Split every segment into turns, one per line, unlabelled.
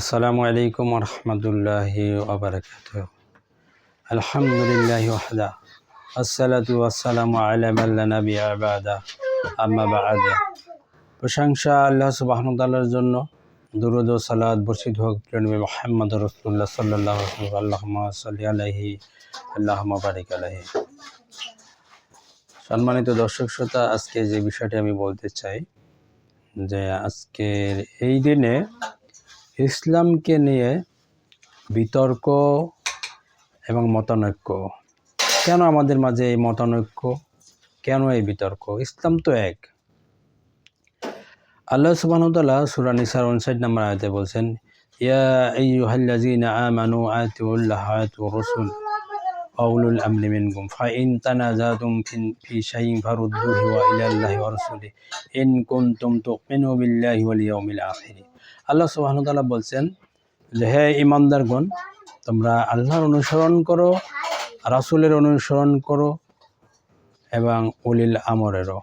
আসসালামু আলাইকুম রহমতুল্লাহি ওয়াবারাকাতুহু। আলহামদুলিল্লাহি ওয়াহদা আসসালাতু ওয়াসসালামু আলা মান লা নাবিয়্যা বা'দা আম্মা বা'দ। প্রশংসা আল্লাহ সুবহানাহু ওয়া তাআলার জন্য, দুরূদ ও সালাত বর্ষিত হোক প্রিয় নবী মুহাম্মদ রাসূলুল্লাহ সাল্লাল্লাহু আলাইহি ওয়া সাল্লাম। আল্লাহুম্মা সাল্লি আলাইহি আল্লাহুম্মা বারিক আলাইহি। সম্মানিত দর্শক শ্রোতা, আজকে যে বিষয়টি আমি বলতে চাই যে আজকের এই দিনে ইসলামকে নিয়ে বিতর্ক এবং মতানৈক্য। কেন আমাদের মাঝে এই মতানৈক্য, কেন এই বিতর্ক? ইসলাম তো এক। আল্লাহ সুবহানাহু ওয়া তাআলা সূরা নিসার 59 নম্বর আয়াতে বলছেন, ইয়া আইয়ুহাল্লাযীনা আমানু আতিউল্লাহ ওয়া আতিউর রাসূল ওয়া উলুল আমরি মিনকুম ফাইন তানাযাতুম ফি শাইইন ফারুদ্দুহু ইলাল্লাহি ওয়া রাসূলিহি ইন কুনতুম তু'মিনু বিল্লাহি ওয়াল ইয়াউমিল আখির। আল্লাহ সুবহানাহু ওয়া তাআলা বলছেন যে হে ঈমানদারগণ, তোমরা আল্লাহর অনুসরণ করো, রাসূলের অনুসরণ করো এবং উলিল আমরেরও।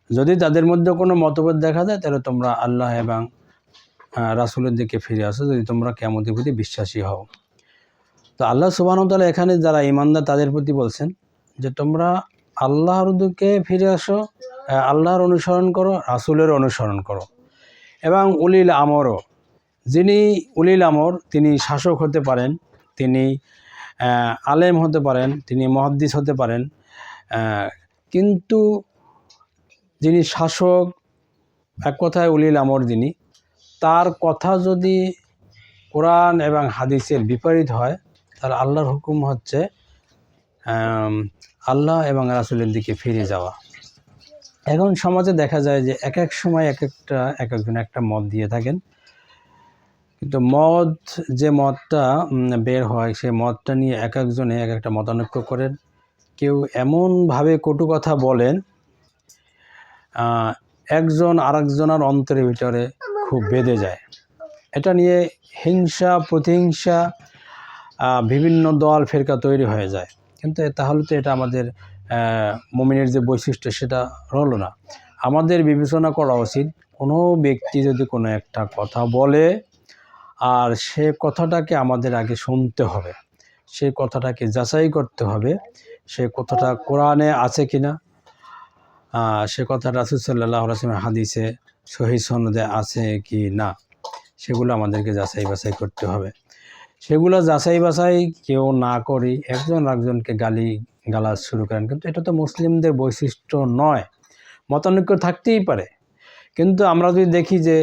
যদি তাদের মধ্যে কোনো মতভেদ দেখা যায় তাহলে তোমরা আল্লাহ এবং রাসূলের দিকে ফিরে আসো, যদি তোমরা কিয়ামতের প্রতি বিশ্বাসী হও। তো আল্লাহ সুবহানাহু ওয়া তাআলা এখানে যারা ঈমানদার তাদের প্রতি বলছেন যে তোমরা আল্লাহর দিকে ফিরে আসো, আল্লাহর অনুসরণ করো, রাসূলের অনুসরণ করো এবং উলিল আমরও। যিনি উলিল আমর, তিনি শাসক হতে পারেন, তিনি আলেম হতে পারেন, তিনি মুহাদ্দিস হতে পারেন, কিন্তু যিনি শাসক, এক কথায় উলিল আমর যিনি, তার কথা যদি কোরআন এবং হাদিসের বিপরীত হয় তাহলে আল্লাহর হুকুম হচ্ছে আল্লাহ এবং রাসূলের দিকে ফিরে যাওয়া। এখন সমাজে দেখা যায় যে এক এক সময় একজন একটা মত দিয়ে থাকেন, কিন্তু যে মতটা বের হয় সেই মতটা নিয়ে এক একজনে এক একটা মতানৈক্য করেন। কেউ এমনভাবে কটু কথা বলেন, একজন আরেকজনের অন্তরের ভিতরে খুব বেঁধে যায়। এটা নিয়ে হিংসা প্রতিহিংসা, বিভিন্ন দল ফেরকা তৈরি হয়ে যায়। কিন্তু তাহলে তো এটা আমাদের মুমিনের যে বৈশিষ্ট্য সেটা হলো না। আমাদের বিবেচনা করা উচিত, কোনো ব্যক্তি যদি কোনো একটা কথা বলে আর সে কথাটাকে আমাদের আগে শুনতে হবে, সেই কথাটাকে যাচাই করতে হবে, সে কথাটা কোরআনে আছে কিনা, সে কথা রাসূল সাল্লাল্লাহু আলাইহি ওয়াসাল্লামের হাদিসে সহিহ সনদে আছে কি না, সেগুলো আমাদেরকে যাচাই বাছাই করতে হবে। সেগুলো যাচাই বাছাই কেউ না করি একজন আরেকজনকে গালাজ শুরু করেন, কিন্তু এটা তো মুসলিমদের বৈশিষ্ট্য নয়। মতানৈক্য থাকতেই পারে, কিন্তু আমরা যদি দেখি যে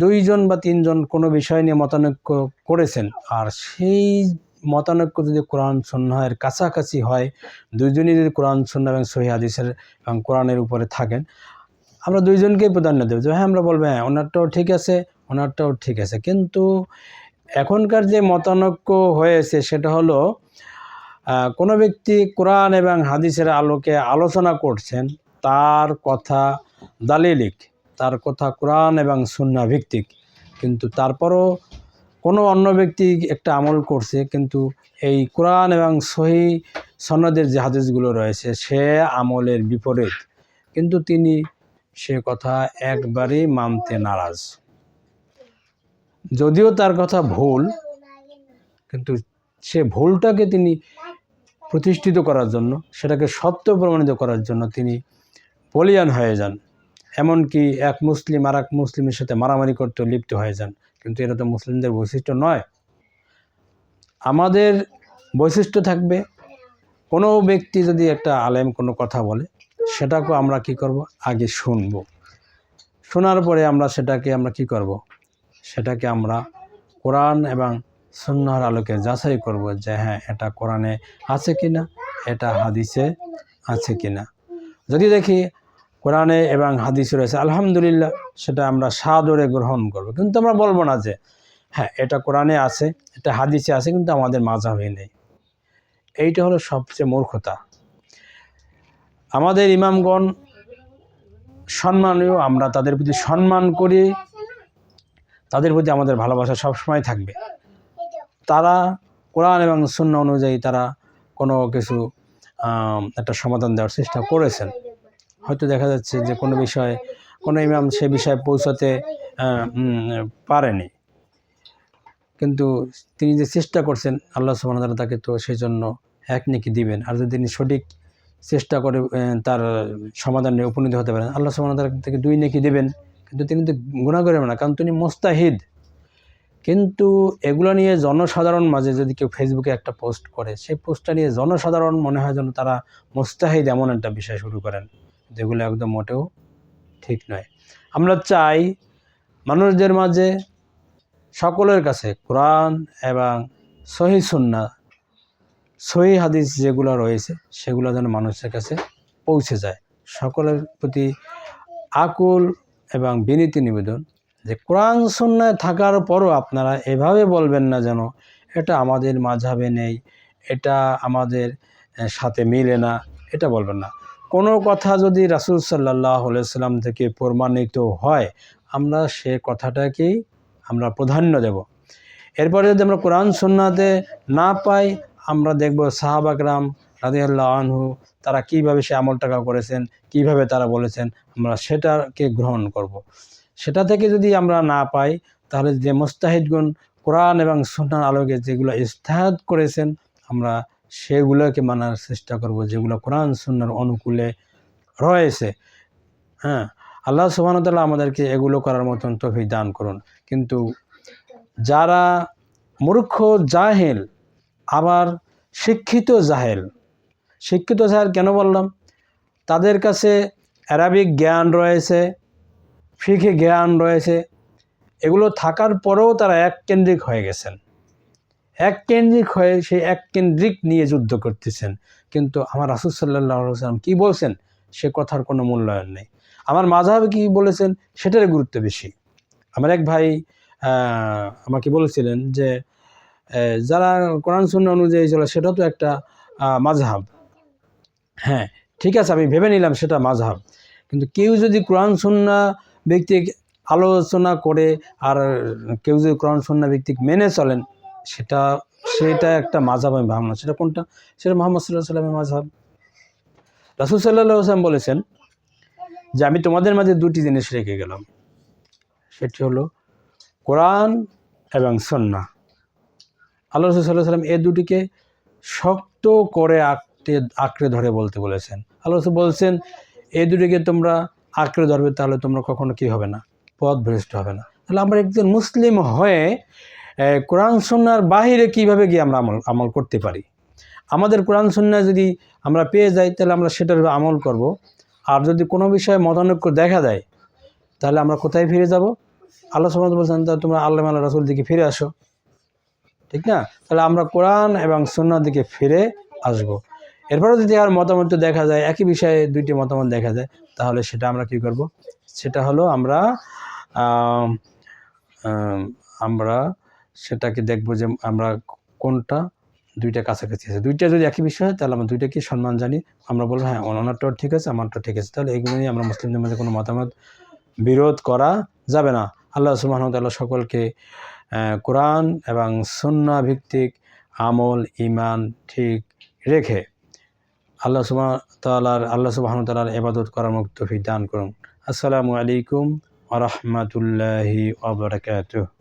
দুইজন বা তিনজন কোনো বিষয় নিয়ে মতানৈক্য করেছেন, আর সেই মতানৈক্য যদি কোরআন সুন্নাহের কাছাকাছি হয়, দুইজনই যদি কোরআন সুন্নাহ এবং সহিহ হাদিসের এবং কোরআনের উপরে থাকেন, আমরা দুইজনকেই প্রাধান্য দেব যে হ্যাঁ, আমরা বলবো হ্যাঁ ওনারটাও ঠিক আছে, ওনারটাও ঠিক আছে। কিন্তু এখনকার যে মতানৈক্য হয়েছে সেটা হলো কোনো ব্যক্তি কোরআন এবং হাদিসের আলোকে আলোচনা করছেন, তার কথা দালিলিক, তার কথা কোরআন এবং সুন্নাহ ভিত্তিক, কিন্তু তারপরও কোনো অন্য ব্যক্তি একটা আমল করছে, কিন্তু এই কোরআন এবং সহিহ সনদের যে হাদিসগুলো রয়েছে সে আমলের বিপরীত, কিন্তু তিনি সে কথা একবারেই মানতে নারাজ। যদিও তার কথা ভুল, কিন্তু সে ভুলটাকে তিনি প্রতিষ্ঠিত করার জন্য, সেটাকে সত্য প্রমাণিত করার জন্য তিনি বলিয়ান হয়ে যান। এমনকি এক মুসলিম আর এক মুসলিমের সাথে মারামারি করতে লিপ্ত হয়ে যান, কিন্তু এটা তো মুসলিমদের বৈশিষ্ট্য নয়। আমাদের বৈশিষ্ট্য থাকবে, কোনো ব্যক্তি যদি একটা আলেম কোনো কথা বলে সেটাকে আমরা কি করব, আগে শুনব, শোনার পরে সেটাকে আমরা কি করব, সেটাকে আমরা কোরআন এবং সুন্নাহর আলোকে যাচাই করব যে হ্যাঁ এটা কোরআনে আছে কিনা, এটা হাদিসে আছে কিনা। যদি দেখি কোরআনে এবং হাদিসে রয়েছে আলহামদুলিল্লাহ, সেটা আমরা সাদরে গ্রহণ করব, কিন্তু আমরা বলবো না যে হ্যাঁ এটা কোরআনে আছে, এটা হাদিসে আছে, কিন্তু আমাদের মাযহাবে নেই। এইটা হলো সবচেয়ে মূর্খতা। আমাদের ইমামগণ সম্মানীয়, আমরা তাদের প্রতি সম্মান করি, তাদের প্রতি আমাদের ভালোবাসা সবসময় থাকবে। তারা কোরআন এবং সুন্নাহ অনুযায়ী তারা কোনো কিছু একটা সমাধান দেওয়ার চেষ্টা করেছেন। হয়তো দেখা যাচ্ছে যে কোনো বিষয়ে কোনো ইমাম সে বিষয়ে পৌঁছাতে পারেনি, কিন্তু তিনি যে চেষ্টা করছেন আল্লাহ সুবহানাহু ওয়া তাআলা তাকে তো সেই জন্য এক নেকি দিবেন। আর যদি তিনি সঠিক চেষ্টা করে তার সমাধানে উপনীত হতে পারেন, আল্লাহ সুবহানাহু ওয়া তাআলা থেকে 2 নেকি দেবেন। কিন্তু তিনি তো গুনাহ করবেন না, কারণ তিনি মুস্তাহিদ। কিন্তু এগুলো নিয়ে জনসাধারণ মাঝে যদি কেউ ফেসবুকে একটা পোস্ট করে, সেই পোস্টটা নিয়ে জনসাধারণ মনে হয় যেন তারা মুস্তাহিদ এমন একটা বিষয় শুরু করেন, যেগুলো একদম মোটেও ঠিক নয়। আমরা চাই মানুষদের মাঝে, সকলের কাছে কোরআন এবং সহিহ সুন্নাহ, সহিহ হাদিস যেগুলো রয়েছে সেগুলো যেন মানুষের কাছে পৌঁছে যায়। সকলের প্রতি আকুল এবং বিনীত নিবেদন যে কোরআন সুন্নাহ থাকার পরও আপনারা এভাবে বলবেন না যেন এটা আমাদের মাযহাবে নেই, এটা আমাদের সাথে মিলে না, এটা বলবেন না। কোনো কথা যদি রাসূল সাল্লাল্লাহু আলাইহি ওয়াসাল্লাম থেকে প্রমাণিত হয়, আমরা সে কথাটাকেই আমরা প্রাধান্য দেব। এরপরে যদি আমরা কোরআন সুন্নাহতে না পাই, আমরা দেখব সাহাবা কেরাম রাদিয়াল্লাহু আনহু তারা কীভাবে সে আমলটাকা করেছেন, কিভাবে তারা বলেছেন, আমরা সেটাকে গ্রহণ করব। সেটা থেকে যদি আমরা না পাই, তাহলে যে মুস্তাহিদগণ কোরআন এবং সুন্নাহর আলোকে যেগুলো ইজতিহাদ করেছেন, আমরা সেগুলোকে মানার চেষ্টা করব, যেগুলো কোরআন সুন্নাহর অনুকূলে রয়েছে। হ্যাঁ, আল্লাহ সুবহানাহু ওয়া তাআলা আমাদেরকে এগুলো করার মতন তৌফিক দান করুন। কিন্তু যারা মূর্খ জাহেল, আবার শিক্ষিত জাহেল কেন বললাম? তাদের কাছে আরবিক জ্ঞান রয়েছে, ফিকহ জ্ঞান রয়েছে, এগুলো থাকার পরেও তারা এককেন্দ্রিক হয়ে গেছেন। এককেন্দ্রিক হয়ে সেই এককেন্দ্রিক নিয়ে যুদ্ধ করতেছেন। কিন্তু আমার রাসূল সাল্লাল্লাহু আলাইহি ওয়াসাল্লাম কী বলছেন সে কথার কোনো মূল্যায়ন নেই। আমার মাযহাবে কী বলেছেন সেটার গুরুত্ব বেশি। আমার এক ভাই আমাকে বলেছিলেন যে যারা কোরআন সুন্নাহ অনুযায়ী চলে সেটা তো একটা মাযহাব। হ্যাঁ, ঠিক আছে, আমি ভেবে নিলাম সেটা মাযহাব, কিন্তু কেউ যদি কোরআন সুন্নাহ ভিত্তিক আলোচনা করে আর কেউ যদি কোরআন সুন্নাহ ভিত্তিক মেনে চলেন, সেটা একটা মাযহাব আমি ভাবনা। সেটা কোনটা? সেটা মুহাম্মদ সাল্লাল্লাহু আলাইহি ওয়াসাল্লামের মাযহাব। রাসূল সাল্লাল্লাহু আলাইহি ওয়াসাল্লাম বলেছেন যে আমি তোমাদের মাঝে 2টি জিনিস রেখে গেলাম, সেটি হলো কোরআন এবং সুন্নাহ। আল্লাহ রাসূল সাল্লাল্লাহু আলাইহি ওয়াসাল্লাম এই দুটিকে শক্ত করে আঁকড়ে ধরে বলতে বলেছেন। আল্লাহ রাসূল বলছেন এই দুটিকে তোমরা আঁকড়ে ধরবে, তাহলে তোমরা কখনো কী হবে না, পথভ্রষ্ট হবে না। তাহলে আমরা একজন মুসলিম হয়ে কোরআন সুন্নাহর বাহিরে কীভাবে গিয়ে আমরা আমল করতে পারি? আমাদের কোরআন সুন্নাহ যদি আমরা পেয়ে যাই, তাহলে আমরা সেটার আমল করব। আর যদি কোনো বিষয়ে মতানৈক্য দেখা দেয়, তাহলে আমরা কোথায় ফিরে যাব? আল্লাহ সুবহানাহু ওয়া তাআলা বলছেন তাহলে তোমরা আল্লাহ আল্লাহ রাসূল দিকে ফিরে আসো, ঠিক না? তাহলে আমরা কোরআন এবং সুন্নাহর দিকে ফিরে আসব। এরপরে যদি আর মতামত দেখা যায়, একই বিষয়ে 2টি মতামত দেখা যায়, তাহলে সেটা আমরা কী করব? সেটা হলো আমরা সেটাকে দেখব যে আমরা কোনটা 2টা কাছাকাছি আছে। 2টা যদি একই বিষয় হয়, তাহলে আমরা 2টাকে সম্মান জানিয়ে আমরা বলবো হ্যাঁ ওনারটাও ঠিক আছে, আমারটাও ঠিক আছে। তাহলে এগুলো নিয়ে আমরা মুসলিমদের মধ্যে কোনো মতামত বিরোধ করা যাবে না। আল্লাহ সুবহানাহু ওয়া তাআলা সকলকে কোরআন এবং সুন্নাহ ভিত্তিক আমল ঈমান ঠিক রেখে আল্লাহ সুবহানাহু ওয়া তাআলার ইবাদত করার তৌফিক দান করুন। আসসালামু আলাইকুম ওয়া রাহমাতুল্লাহি ওয়া বারাকাতুহু।